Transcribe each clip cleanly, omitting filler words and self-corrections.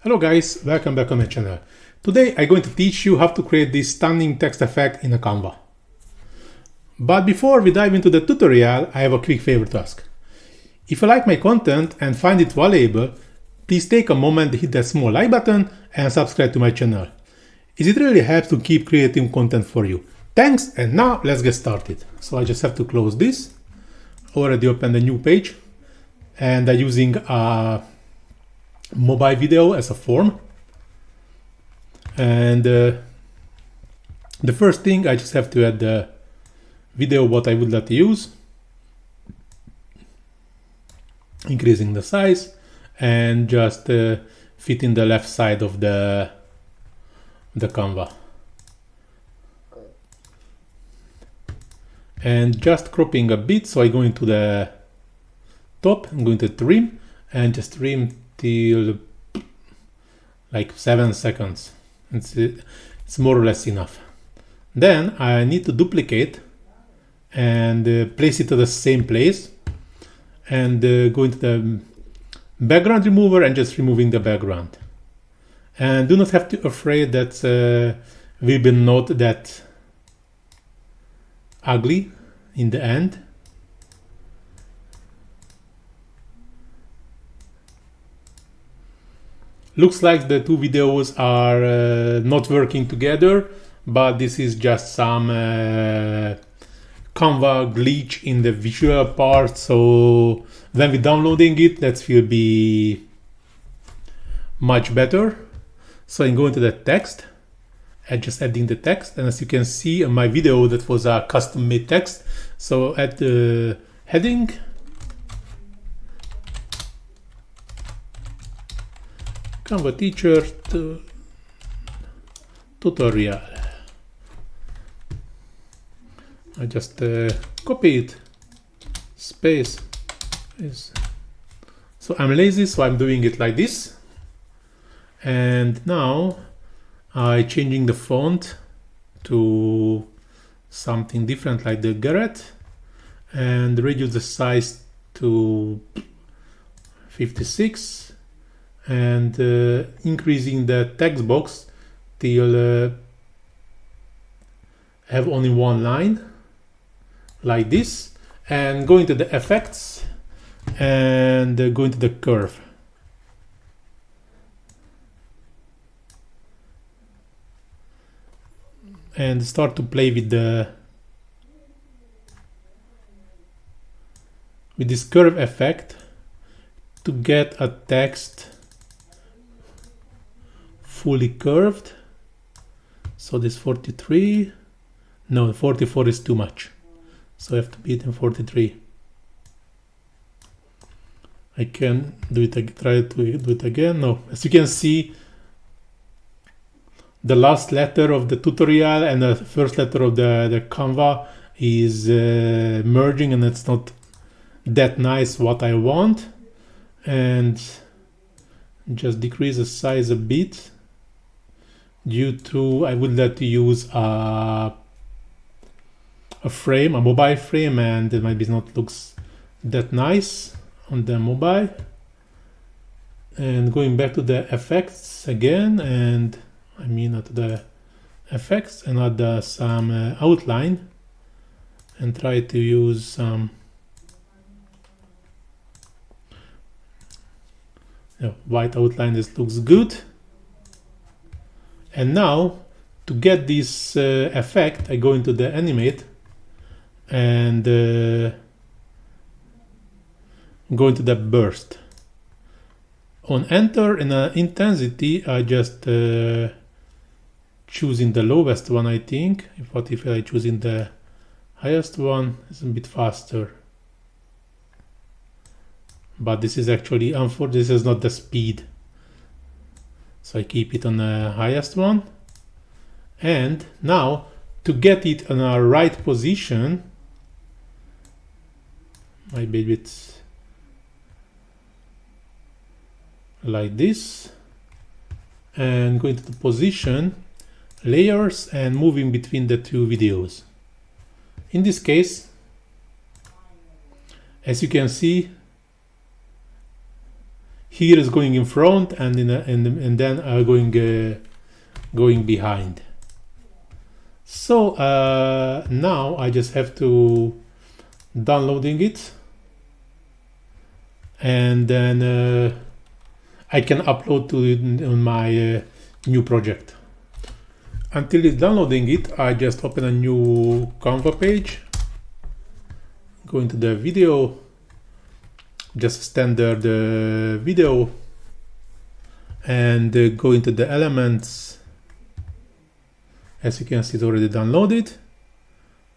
Hello guys, welcome back on my channel. Today I'm going to teach you how to create this stunning text effect in a Canva. But before we dive into the tutorial, I have a quick favor to ask. If you like my content and find it valuable, please take a moment to hit that small like button and subscribe to my channel. It really helps to keep creating content for you. Thanks, and now let's get started. So I just have to close this. Already opened a new page and I'm using a mobile video as a form, and the first thing I just have to add the video what I would like to use, increasing the size and just fit in the left side of the Canva, and just cropping a bit. So I go into the top, I'm going to trim and just trim till like 7 seconds. It's more or less enough. Then I need to duplicate and place it to the same place, and go into the background remover and just removing the background. And do not have to be afraid that we will not that ugly in the end. Looks like the two videos are not working together, but this is just some Canva glitch in the visual part. So when we're downloading it, that will be much better. So I'm going to the text and just adding the text. And as you can see in my video, that was a custom made text. So add the heading. Canvateacher tutorial. I just copy it, space. So I'm lazy, so I'm doing it like this. And now I'm changing the font to something different like the Garrett, and reduce the size to 56. And increasing the text box till have only one line like this, and going to the effects and going to the curve, and start to play with this curve effect to get a text fully curved. So this 43, no, 44 is too much, so I have to be it in 43. I can do it, try to do it again. No, as you can see, the last letter of the tutorial and the first letter of the Canva is merging, and it's not that nice what I want. And just decrease the size a bit, due to I would like to use a frame, a mobile frame, and it maybe not looks that nice on the mobile. And going back to the effects again, and I mean at the effects, and add some outline, and try to use some white outline. This looks good. And now to get this effect, I go into the animate and go into the burst. On enter in intensity, I just choosing the lowest one, I think. What if I choosing the highest one? It's a bit faster. But this is actually, unfortunately, this is not the speed. So I keep it on the highest one. And now to get it on our right position, maybe it's like this, and going to the position, layers, and moving between the two videos. In this case, as you can see, here is going in front and then going behind. So now I just have to downloading it, and then I can upload to it on my new project. Until it's downloading it, I just open a new Canva page, go into the video, just standard video, and go into the elements. As you can see, it's already downloaded,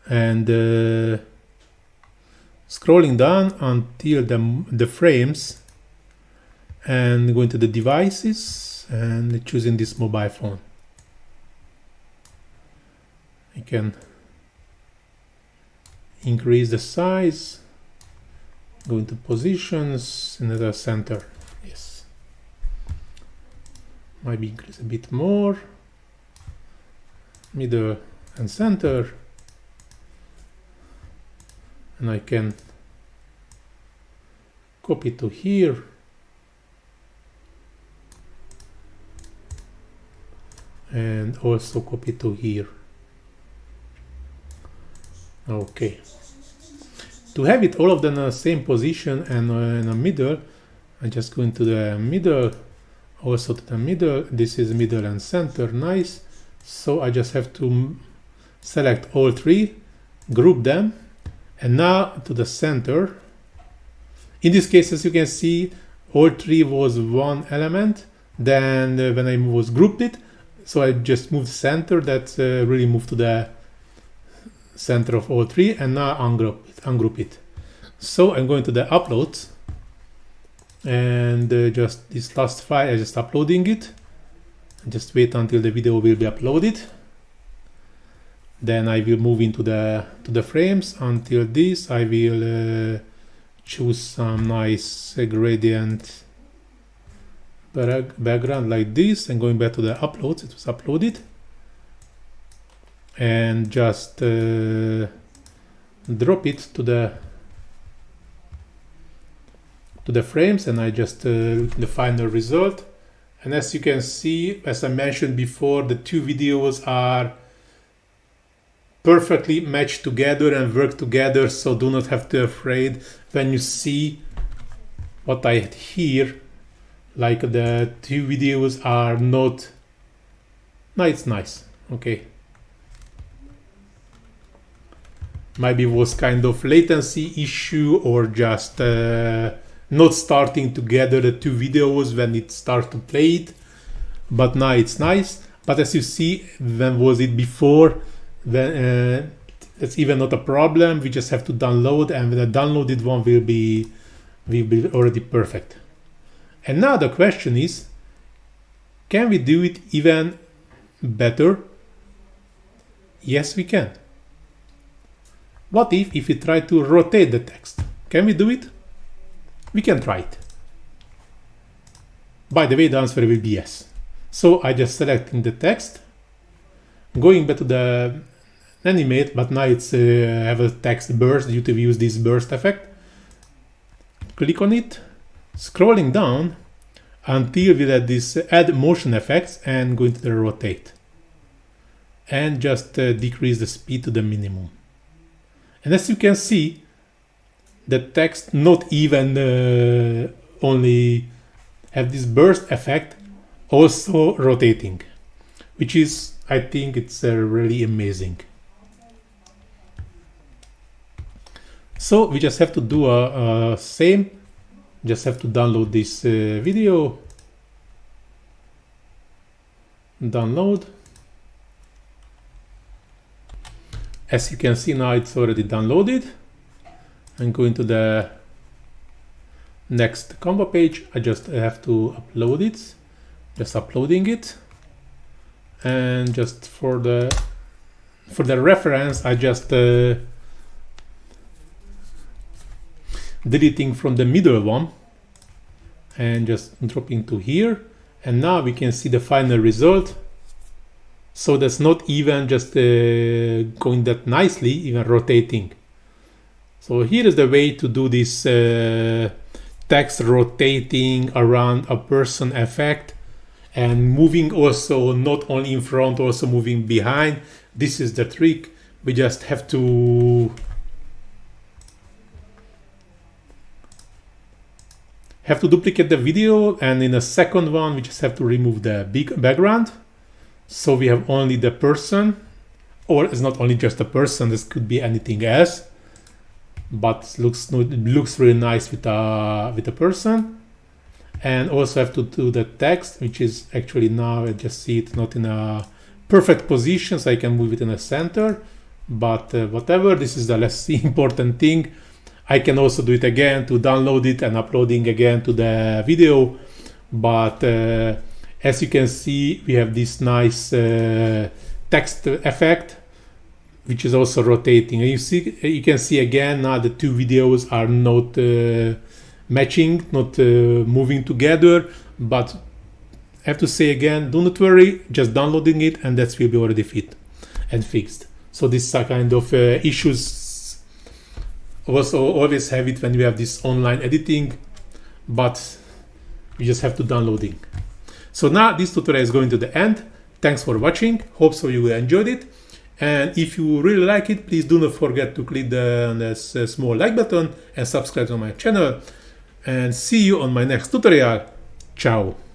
and scrolling down until the frames, and go into the devices and choosing this mobile phone. I can increase the size, go into positions in the center. Yes, maybe increase a bit more, middle and center, and I can copy to here, and also copy to here. Okay, to have it all of them in the same position and in the middle, I just go into the middle, also to the middle. This is middle and center, nice. So I just have to select all three, group them, and now to the center. In this case, as you can see, all three was one element. Then when I was grouped it, so I just moved center, that really moved to the center of all three, and now ungroup it. So I'm going to the uploads, and just this last file, I just uploading it. Just wait until the video will be uploaded. Then I will move into the frames. Until this, I will choose some nice gradient background like this, and going back to the uploads, it was uploaded, and just drop it to the frames, and I just look at the final result. And as you can see, as I mentioned before, the two videos are perfectly matched together and work together, so do not have to be afraid when you see what I had here, like the two videos are not. No, it's nice. Okay, maybe it was kind of latency issue, or just not starting together the two videos when it starts to play it, but now it's nice. But as you see, when was it before, then it's even not a problem. We just have to download, and the downloaded one will be already perfect. And now the question is, can we do it even better? Yes, we can. What if we try to rotate the text? Can we do it? We can try it. By the way, the answer will be yes. So I just selecting the text, going back to the animate, but now it's have a text burst due to use this burst effect. Click on it, scrolling down until we let this add motion effects, and go into the rotate, and just decrease the speed to the minimum. And as you can see, the text not even only have this burst effect, also rotating, which is, I think it's really amazing. So we just have to do a same, just have to download this video, download. As you can see, now it's already downloaded. And go into the next Canva page. I just have to upload it, just uploading it, and just for the reference, I just deleting from the middle one, and just dropping to here, and now we can see the final result. So that's not even just going that nicely, even rotating. So here is the way to do this text rotating around a person effect and moving also not only in front, also moving behind. This is the trick. We just have to duplicate the video, and in the second one we just have to remove the big background, so we have only the person, or it's not only just a person, this could be anything else, but it looks really nice with a person. And also have to do the text, which is actually, now I just see it not in a perfect position, so I can move it in the center, but whatever, this is the less important thing. I can also do it again to download it and uploading again to the video, but as you can see, we have this nice text effect, which is also rotating. And you can see again now the two videos are not matching, not moving together, but I have to say again, do not worry, just downloading it and that will be already fit and fixed. So these are kind of issues also always have it when we have this online editing, but we just have to downloading. So now this tutorial is going to the end. Thanks for watching. Hope so you enjoyed it. And if you really like it, please do not forget to click the small like button and subscribe to my channel. And see you on my next tutorial. Ciao.